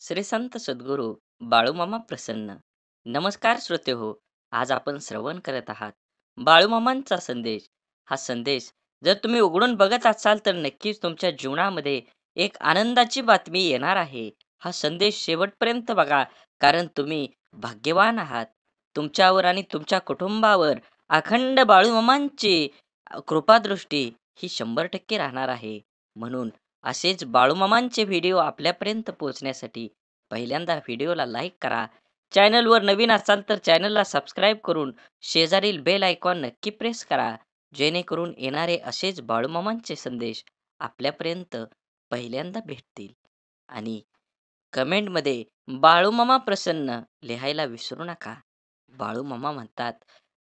श्री संत सद्गुरू बाळूमामा प्रसन्न. नमस्कार श्रोते हो. आज आपण श्रवण करत आहात बाळूमामांचा संदेश. हा संदेश जर तुम्ही उघडून बघत असाल तर नक्कीच तुमच्या जीवनामध्ये एक आनंदाची बातमी येणार आहे. हा संदेश शेवटपर्यंत बघा, कारण तुम्ही भाग्यवान आहात. तुमच्यावर आणि तुमच्या कुटुंबावर अखंड बाळूमामांची कृपादृष्टी ही 100% राहणार आहे. म्हणून असेच बाळूमामांचे व्हिडिओ आपल्यापर्यंत पोहोचण्यासाठी पहिल्यांदा व्हिडिओला लाईक करा. चॅनलवर नवीन असाल तर चॅनलला सबस्क्राईब करून शेजारील बेल आयकॉन नक्की प्रेस करा, जेणेकरून येणारे असेच बाळूमामांचे संदेश आपल्यापर्यंत पहिल्यांदा भेटतील. आणि कमेंटमध्ये बाळूमामा प्रसन्न लिहायला विसरू नका. बाळूमामा म्हणतात,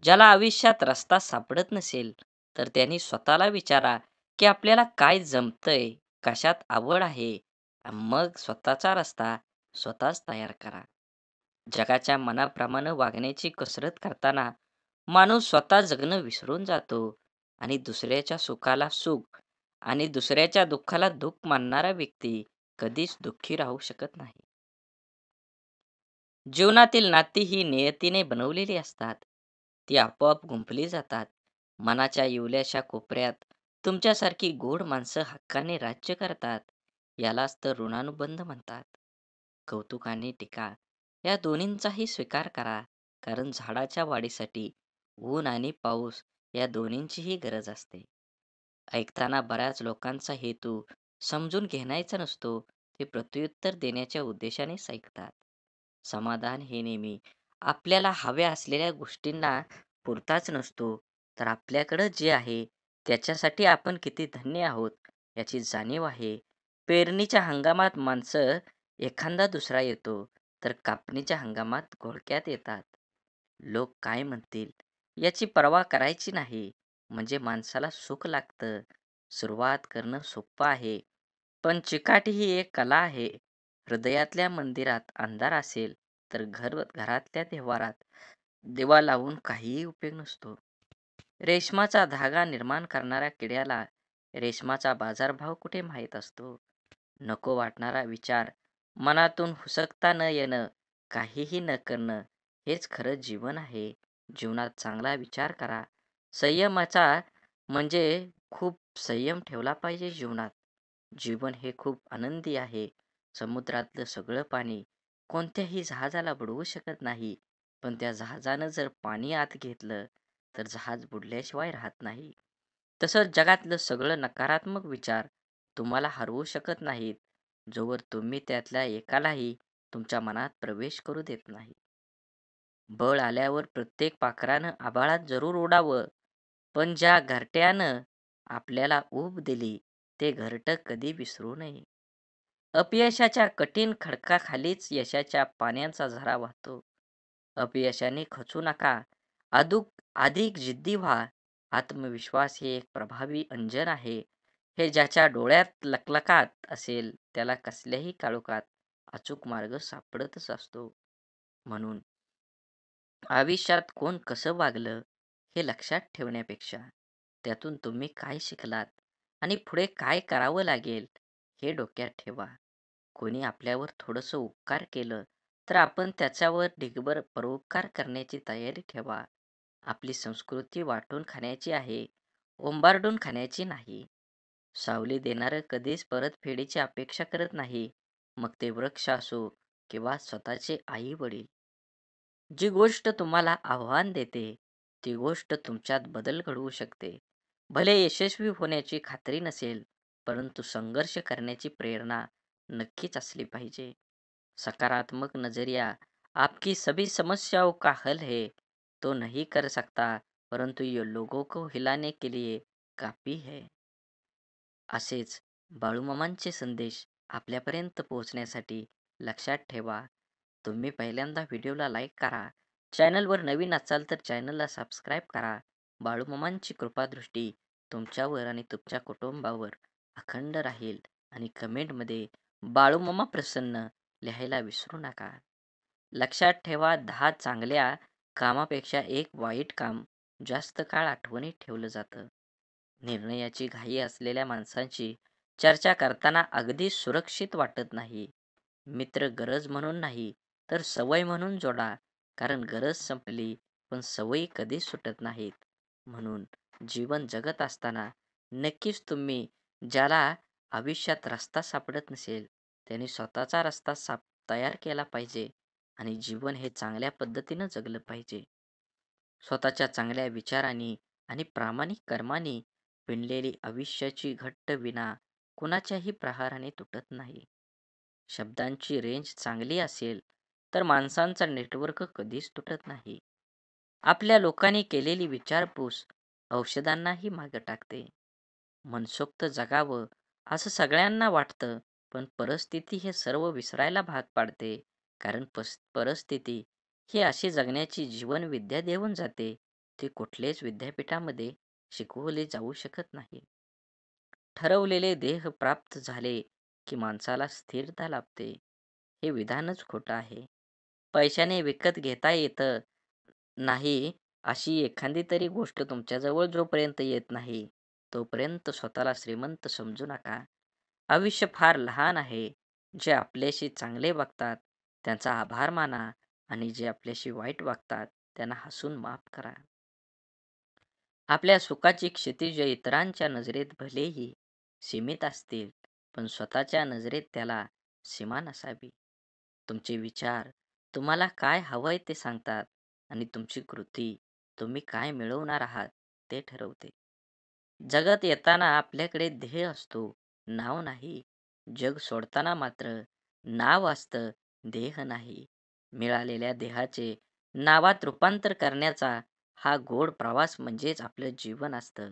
ज्याला आयुष्यात रस्ता सापडत नसेल तर त्यांनी स्वतःला विचारा की आपल्याला काय जमतंय, कशात आवड आहे, मग स्वतःचा रस्ता स्वतःच तयार करा. जगाच्या मनाप्रमाणे वागण्याची कसरत करताना माणूस स्वतः जगणं विसरून जातो आणि दुसऱ्याच्या सुखाला सुख आणि दुसऱ्याच्या दुःखाला दुःख मानणारा व्यक्ती कधीच दुःखी राहू शकत नाही. जीवनातील नाती ही नियतीने बनवलेली असतात. ती आपोआप गुंफली जातात. मनाच्या इवल्याशा कोपऱ्यात तुमच्यासारखी गोड माणसं हक्काने राज्य करतात. यालाच तर ऋणानुबंध म्हणतात. कौतुक आणि टीका या दोन्हींचाही स्वीकार करा, कारण झाडाच्या वाढीसाठी ऊन आणि पाऊस या दोन्हींचीही गरज असते. ऐकताना बऱ्याच लोकांचा हेतू समजून घेण्याचा नसतो, ते प्रत्युत्तर देण्याच्या उद्देशानेच ऐकतात. समाधान हे नेहमी आपल्याला हव्या असलेल्या गोष्टींना पुरताच नसतो, तर आपल्याकडं जे आहे त्याच्यासाठी आपण किती धन्य आहोत याची जाणीव आहे. पेरणीच्या हंगामात माणसं एखादा दुसरा येतो, तर कापणीच्या हंगामात घोळक्यात येतात. लोक काय म्हणतील याची पर्वा करायची नाही, म्हणजे माणसाला सुख लागतं. सुरुवात करणं सोपं आहे, पण चिकाटी ही एक कला आहे. हृदयातल्या मंदिरात अंधार असेल तर घरातल्या देव्हारात दिवा लावून काहीही उपयोग नसतो. रेशमाचा धागा निर्माण करणाऱ्या किड्याला रेशमाचा बाजारभाव कुठे माहीत असतो. नको वाटणारा विचार मनातून हुसकता न येणं, काहीही न करणं, हेच खरं जीवन आहे. जीवनात चांगला विचार करा. संयमाचा म्हणजे खूप संयम ठेवला पाहिजे जीवनात. जीवन हे खूप आनंदी आहे. समुद्रातलं सगळं पाणी कोणत्याही जहाजाला बुडवू शकत नाही, पण त्या जहाजानं जर पाणी आत घेतलं तर जहाज बुडल्याशिवाय राहत नाही. तसंच जगातलं सगळं नकारात्मक विचार तुम्हाला हरवू शकत नाहीत, जोवर तुम्ही त्यातल्या एकालाही तुमच्या मनात प्रवेश करू देत नाही. बळ आल्यावर प्रत्येक पाखरानं आभाळात जरूर उडावं, पण ज्या घरट्यानं आपल्याला ऊब दिली ते घरटं कधी विसरू नये. अपयशाच्या कठीण खडकाखालीच यशाच्या पाण्याचा झरा वाहतो. अपयशाने खचू नका. अधिक जिद्दी व्हा. आत्मविश्वास हे एक प्रभावी अंजन आहे. हे ज्याच्या डोळ्यात लकलकात असेल त्याला कसल्याही काळोखात अचूक मार्ग सापडतच असतो. म्हणून आयुष्यात कोण कसं वागलं हे लक्षात ठेवण्यापेक्षा त्यातून तुम्ही काय शिकलात आणि पुढे काय करावं लागेल हे डोक्यात ठेवा. कोणी आपल्यावर थोडंसं उपकार केलं तर आपण त्याच्यावर ढिगभर परोपकार करण्याची तयारी ठेवा. आपली संस्कृती वाटून खाण्याची आहे, ओंबारडून खाण्याची नाही. सावली देणारं कधीच परतफेडीची अपेक्षा करत नाही, मग ते वृक्ष असो किंवा स्वतःचे आई वडील. जी गोष्ट तुम्हाला आव्हान देते, ती गोष्ट तुमच्यात बदल घडवू शकते. भले यशस्वी होण्याची खात्री नसेल, परंतु संघर्ष करण्याची प्रेरणा नक्कीच असली पाहिजे. सकारात्मक नजरिया आपकी सभी समस्याओं का हल है. तो नहीं कर सकता, परंतु ये लोगों को हिलाने के लिए काफी है. असेच बाळूमामांचे संदेश आपल्यापर्यंत पोहोचण्यासाठी लक्षात ठेवा. तुम्ही पहिल्यांदा व्हिडिओला लाईक करा. चॅनलवर नवीन असाल तर चॅनलला सबस्क्राईब करा. बाळूमामांची कृपादृष्टी तुमच्यावर आणि तुमच्या कुटुंबावर अखंड राहील. आणि कमेंटमध्ये बाळूमामा प्रसन्न लिहायला विसरू नका. लक्षात ठेवा, 10 चांगल्या कामापेक्षा एक वाईट काम जास्त काळ आठवणीत ठेवलं जातं. निर्णयाची घाई असलेल्या माणसांची चर्चा करताना अगदी सुरक्षित वाटत नाही. मित्र गरज म्हणून नाही, तर सवय म्हणून जोडा. कारण गरज संपली, पण सवयी कधीच सुटत नाहीत. म्हणून जीवन जगत असताना नक्कीच तुम्ही ज्याला आयुष्यात रस्ता सापडत नसेल, त्याने स्वतःचा रस्ता तयार केला पाहिजे आणि जीवन हे चांगल्या पद्धतीनं जगलं पाहिजे. स्वतःच्या चांगल्या विचारांनी आणि प्रामाणिक कर्मांनी विणलेली आयुष्याची घट्ट विणा कुणाच्याही प्रहाराने तुटत नाही. शब्दांची रेंज चांगली असेल, तर माणसांचा नेटवर्क कधीच तुटत नाही. आपल्या लोकांनी केलेली विचारपूस औषधांनाही मागे टाकते. मनसोक्त जगावं असं सगळ्यांना वाटतं, पण परिस्थिती हे सर्व विसरायला भाग पाडते. कारण परिस्थिती ही अशी जगण्याची जीवनविद्या देऊन जाते, ती कुठल्याच विद्यापीठामध्ये शिकवली जाऊ शकत नाही. ठरवलेले ध्येय प्राप्त झाले, की माणसाला स्थिरता लाभते. हे विधानच खोटं आहे. पैशाने विकत घेता येतं नाही अशी एखादी तरी गोष्ट तुमच्याजवळ जोपर्यंत येत नाही, तोपर्यंत स्वतःला श्रीमंत समजू नका. आयुष्य फार लहान आहे. जे आपल्याशी चांगले वागतात त्यांचा आभार माना आणि जे आपल्याशी वाईट वागतात त्यांना हसून माफ करा. आपल्या सुखाची क्षितिजे इतरांच्या नजरेत भलेही सीमित असतील, पण स्वतःच्या नजरेत त्याला सीमा नसावी. तुमचे विचार तुम्हाला काय हवंय ते सांगतात आणि तुमची कृती तुम्ही काय मिळवणार आहात ते ठरवते. जगत येताना आपल्याकडे ध्येय असतो, नाव नाही. जग सोडताना मात्र नाव असतं, देह नाही. मिळालेल्या देहाचे नावात रूपांतर करण्याचा हा गोड प्रवास म्हणजेच आपलं जीवन असतं.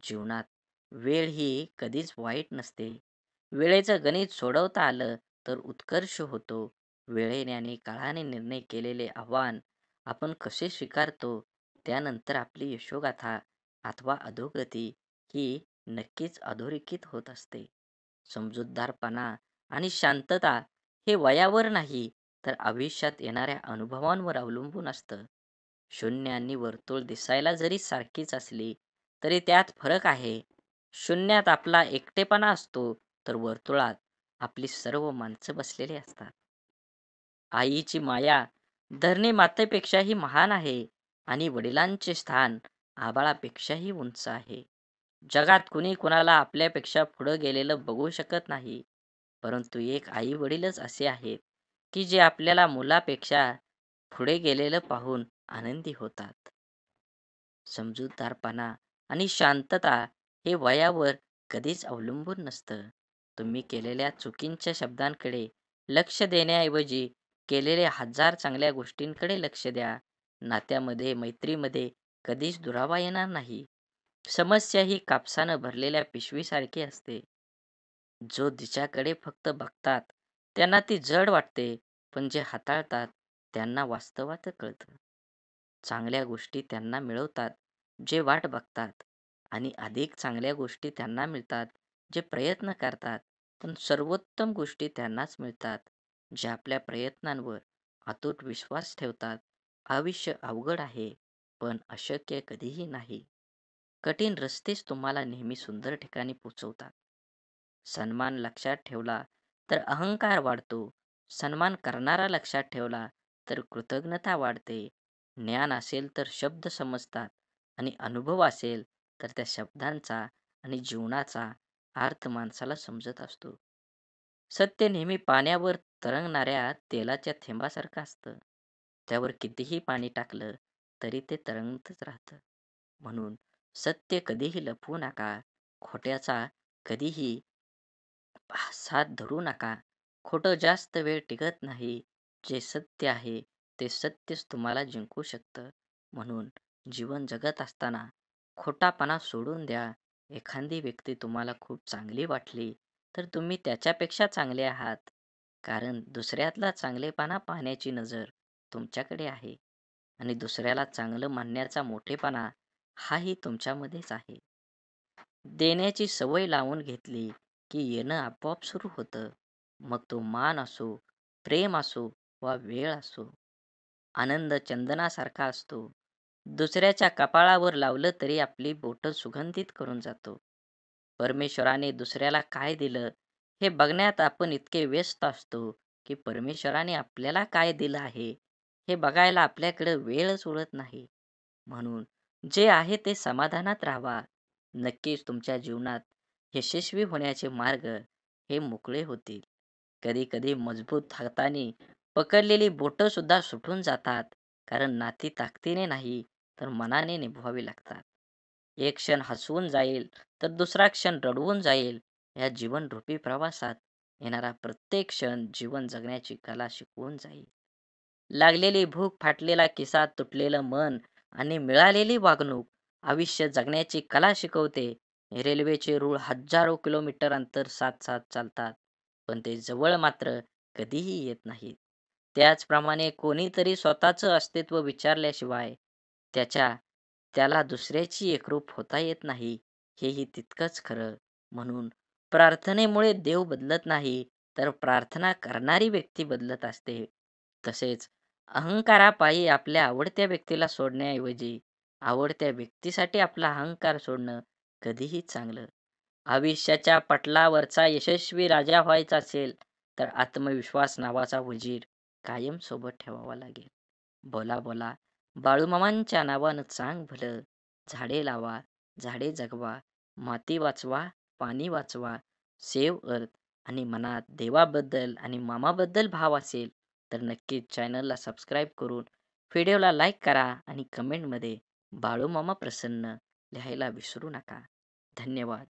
जीवनात वेळ ही कधीच वाईट नसते. वेळेचं गणित सोडवता आलं तर उत्कर्ष होतो. वेळेने आणि काळाने निर्णय केलेले आव्हान आपण कसे स्वीकारतो, त्यानंतर आपली यशोगाथा अथवा अधोगती ही नक्कीच अधोरेखित होत असते. समजूतदारपणा आणि शांतता हे वयावर नाही, तर आयुष्यात येणाऱ्या अनुभवांवर अवलंबून असतं. शून्य आणि वर्तुळ दिसायला जरी सारखीच असली, तरी त्यात फरक आहे. शून्यात आपला एकटेपणा असतो, तर वर्तुळात आपली सर्व माणसं बसलेली असतात. आईची माया धरणी मातेपेक्षाही महान आहे आणि वडिलांचे स्थान आभाळापेक्षाही उंच आहे. जगात कुणी कुणाला आपल्यापेक्षा पुढं गेलेलं बघू शकत नाही. परंतु एक आई-वडीलच असे आहेत, की जे आपल्याला मुलापेक्षा पुढे गेलेलं पाहून आनंदी होतात. समजूतदारपणा आणि शांतता हे वयावर कधीच अवलंबून नसतं. तुम्ही केलेल्या चुकीच्या शब्दांकडे लक्ष देण्याऐवजी केलेल्या हजार चांगल्या गोष्टींकडे लक्ष द्या. नात्यामध्ये, मैत्रीमध्ये कधीच दुरावा येणार नाही. समस्या ही कापसानं भरलेल्या पिशवीसारखी असते. जो तिच्याकडे फक्त बघतात त्यांना ती जड वाटते, पण जे हाताळतात त्यांना वास्तवात कळतं. चांगल्या गोष्टी त्यांना मिळवतात जे वाट बघतात आणि अधिक चांगल्या गोष्टी त्यांना मिळतात जे प्रयत्न करतात. पण सर्वोत्तम गोष्टी त्यांनाच मिळतात जे आपल्या प्रयत्नांवर अतूट विश्वास ठेवतात. आयुष्य अवघड आहे, पण अशक्य कधीही नाही. कठीण रस्तेच तुम्हाला नेहमी सुंदर ठिकाणी पोचवतात. सन्मान लक्षात ठेवला तर अहंकार वाढतो. सन्मान करणारा लक्षात ठेवला तर कृतज्ञता वाढते. ज्ञान असेल तर शब्द समजतात आणि अनुभव असेल तर त्या शब्दांचा आणि जीवनाचा अर्थ माणसाला समजत असतो. सत्य नेहमी पाण्यावर तरंगणाऱ्या तेलाच्या थेंबासारखं असतं. त्यावर कितीही पाणी टाकलं तरी ते तरंगतच राहतं. म्हणून सत्य कधीही लपवू नका. खोट्याचा कधीही साथ धरू नका. खोटं जास्त वेळ टिकत नाही. जे सत्य आहे ते सत्यच तुम्हाला जिंकू शकतं. म्हणून जीवन जगत असताना खोटापणा सोडून द्या. एखादी व्यक्ती तुम्हाला खूप चांगली वाटली तर तुम्ही त्याच्यापेक्षा चांगले आहात. कारण दुसऱ्यातला चांगलेपणा पाहण्याची नजर तुमच्याकडे आहे आणि दुसऱ्याला चांगलं मानण्याचा मोठेपणा हाही तुमच्यामध्येच आहे. देण्याची सवय लावून घेतली की येणं आपोआप सुरू होतं. मग तो मान असो, प्रेम असो वा वेळ असो. आनंद चंदनासारखा असतो. दुसऱ्याच्या कपाळावर लावलं तरी आपली बोटं सुगंधित करून जातो. परमेश्वराने दुसऱ्याला काय दिलं हे बघण्यात आपण इतके व्यस्त असतो की परमेश्वराने आपल्याला काय दिलं आहे, हे बघायला आपल्याकडे वेळच उरत नाही. म्हणून जे आहे ते समाधानात राहावा. नक्कीच तुमच्या जीवनात यशस्वी होण्याचे मार्ग हे मोकळे होतील. कधी-कधी मजबूत हाताने पकडलेली बोटं सुद्धा सुटून जातात. कारण नाती ताकदीने नाही, तर मनाने निभवावी लागतात. एक क्षण हसवून जाईल, तर दुसरा क्षण रडवून जाईल. या जीवनरूपी प्रवासात येणारा प्रत्येक क्षण जीवन जगण्याची कला शिकवून जाईल. लागलेली भूक, फाटलेला किस्सा, तुटलेलं मन आणि मिळालेली वागणूक आयुष्य जगण्याची कला शिकवते. रेल्वेचे रूळ हजारो किलोमीटर अंतर साथ-साथ चालतात, पण ते जवळ मात्र कधीही येत नाहीत. त्याचप्रमाणे कोणीतरी स्वतःचं अस्तित्व विचारल्याशिवाय त्याच्या त्याला दुसऱ्याची एकरूप होता येत नाही, हेही तितकंच खरं. म्हणून प्रार्थनेमुळे देव बदलत नाही, तर प्रार्थना करणारी व्यक्ती बदलत असते. तसेच अहंकारापायी आपल्या आवडत्या व्यक्तीला सोडण्याऐवजी आवडत्या व्यक्तीसाठी आपला अहंकार सोडणं कधीही चांगलं. आयुष्याच्या पटलावरचा यशस्वी राजा व्हायचा असेल, तर आत्मविश्वास नावाचा वजीर कायम सोबत ठेवावा लागेल. बोला बोला बाळूमामांच्या नावानं चांग भलं. झाडे लावा, झाडे जगवा, माती वाचवा, पाणी वाचवा, सेव्ह अर्थ. आणि मनात देवाबद्दल आणि मामाबद्दल भाव असेल, तर नक्कीच चॅनलला सबस्क्राईब करून व्हिडिओला लाईक करा आणि कमेंटमध्ये बाळूमामा प्रसन्न लिहायला विसरू नका. धन्यवाद.